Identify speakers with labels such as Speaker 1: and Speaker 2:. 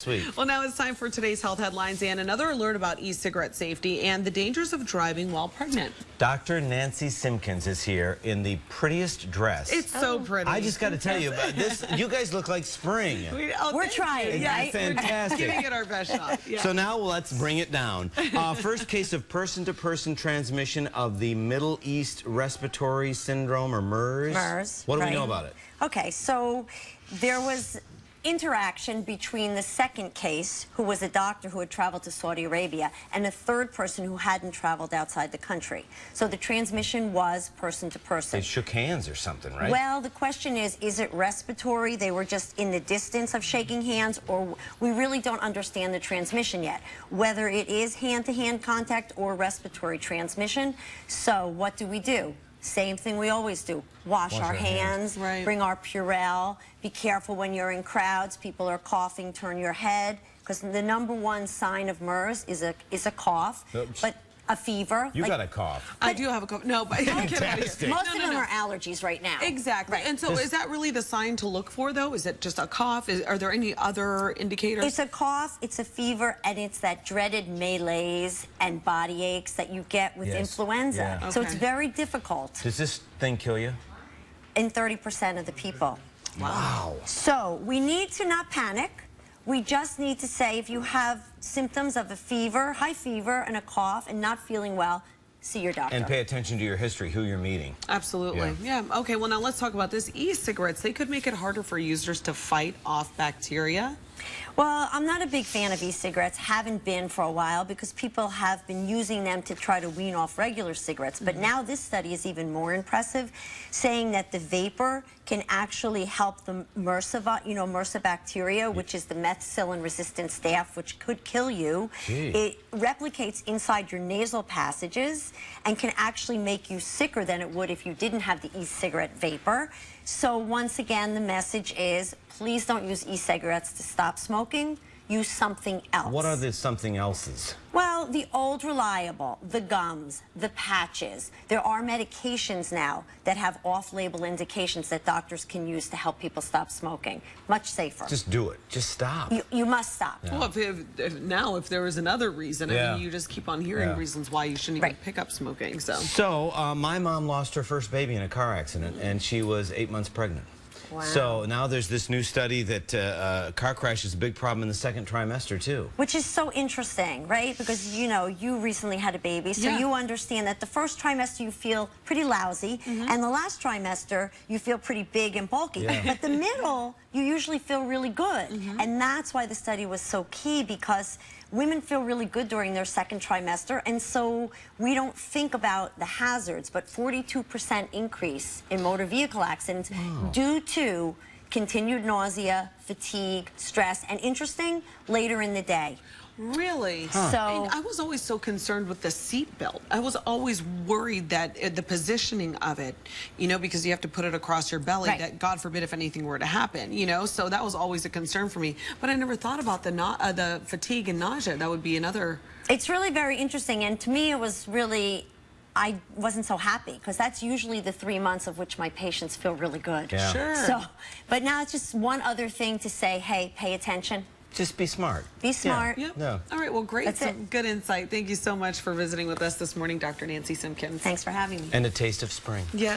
Speaker 1: Sweet.
Speaker 2: Well, now it's time for today's health headlines and another alert about e-cigarette safety and the dangers of driving while pregnant.
Speaker 1: Dr. Nancy Simpkins is here in the prettiest dress.
Speaker 2: It's so pretty.
Speaker 1: I just got to tell you about this. You guys look like spring.
Speaker 3: We're trying,
Speaker 2: Yeah,
Speaker 3: right?
Speaker 1: Fantastic.
Speaker 2: We're giving it our best shot. Yeah.
Speaker 1: So now let's bring it down. First case of person-to-person transmission of the Middle East Respiratory Syndrome, or MERS.
Speaker 3: MERS.
Speaker 1: What do we
Speaker 3: right.
Speaker 1: know about it?
Speaker 3: Okay, so there was interaction between the second case, who was a doctor who had traveled to Saudi Arabia, and a third person who hadn't traveled outside the country. So the transmission was person to person.
Speaker 1: They shook hands or something, right?
Speaker 3: Well, the question is it respiratory? They were just in the distance of shaking hands, or we really don't understand the transmission yet, whether it is hand-to-hand contact or respiratory transmission. So what do? Same thing we always do. Wash our hands,
Speaker 2: Right.
Speaker 3: bring our Purell, be careful when you're in crowds, people are coughing, turn your head, because the #1 sign of MERS is a cough,
Speaker 1: Oops.
Speaker 3: but a fever.
Speaker 1: You got a cough.
Speaker 2: I do have a cough. No, but get out of
Speaker 1: Fantastic.
Speaker 2: here.
Speaker 3: Most of them are allergies right now.
Speaker 2: Exactly.
Speaker 3: Right.
Speaker 2: And so is that really the sign to look for, though? Is it just a cough? Are there any other indicators?
Speaker 3: It's a cough, it's a fever, and it's that dreaded malaise and body aches that you get with
Speaker 1: Yes.
Speaker 3: influenza.
Speaker 1: Yeah.
Speaker 3: So it's
Speaker 2: Okay.
Speaker 3: very difficult
Speaker 1: Does this thing kill you?
Speaker 3: in 30% of the people.
Speaker 1: Wow.
Speaker 3: So we need to not panic. We just need to say if you have symptoms of a fever, high fever, and a cough, and not feeling well, see your doctor.
Speaker 1: And pay attention to your history, who you're meeting.
Speaker 2: Absolutely. Yeah. Okay, well, now let's talk about this. E-cigarettes, they could make it harder for users to fight off bacteria.
Speaker 3: Well, I'm not a big fan of e-cigarettes, haven't been for a while, because people have been using them to try to wean off regular cigarettes. But now this study is even more impressive, saying that the vapor can actually help the MRSA bacteria, which is the methicillin-resistant staph, which could kill you.
Speaker 1: Gee.
Speaker 3: It replicates inside your nasal passages and can actually make you sicker than it would if you didn't have the e-cigarette vapor. So once again, the message is, please don't use e-cigarettes to stop smoking. Use something else.
Speaker 1: What are the something else's?
Speaker 3: Well, the old reliable, the gums, the patches. There are medications now that have off-label indications that doctors can use to help people stop smoking. Much safer.
Speaker 1: Just do it. Just stop.
Speaker 3: You must stop.
Speaker 1: Yeah.
Speaker 2: Well, if there was another reason, I
Speaker 1: Yeah.
Speaker 2: mean, you just keep on hearing
Speaker 1: Yeah.
Speaker 2: reasons why you shouldn't even
Speaker 3: Right.
Speaker 2: pick up smoking.
Speaker 1: So, my mom lost her first baby in a car accident, and she was 8 months pregnant.
Speaker 3: Wow.
Speaker 1: So now there's this new study that car crash is a big problem in the second trimester, too.
Speaker 3: Which is so interesting, right? Because, you know, you recently had a baby, so
Speaker 2: Yeah.
Speaker 3: you understand that the first trimester you feel pretty lousy, and the last trimester you feel pretty big and bulky.
Speaker 1: Yeah.
Speaker 3: But the middle, you usually feel really good. And that's why the study was so key, because women feel really good during their second trimester, and so we don't think about the hazards, but 42% increase in motor vehicle accidents due to continued nausea, fatigue, stress, and interesting, later in the day.
Speaker 2: Really?
Speaker 3: So
Speaker 2: And I was always so concerned with the seat belt. I was always worried that the positioning of it, you know, because you have to put it across your belly,
Speaker 3: Right.
Speaker 2: that God forbid if anything were to happen, you know, so that was always a concern for me. But I never thought about the fatigue and nausea. That would be another.
Speaker 3: it's really very interesting, and to me it was really, I wasn't so happy, because that's usually the 3 months of which my patients feel really good.
Speaker 1: Yeah.
Speaker 2: Sure.
Speaker 3: So, but now it's just one other thing to say, hey, pay attention,
Speaker 1: Just be smart.
Speaker 3: be smart.
Speaker 2: Yep.
Speaker 1: Yeah.
Speaker 2: All right, well, great.
Speaker 3: That's
Speaker 2: Some
Speaker 3: it.
Speaker 2: good insight. Thank you so much for visiting with us this morning, Dr. Nancy Simpkins.
Speaker 3: Thanks for having me.
Speaker 1: And a taste of spring.
Speaker 2: Yes.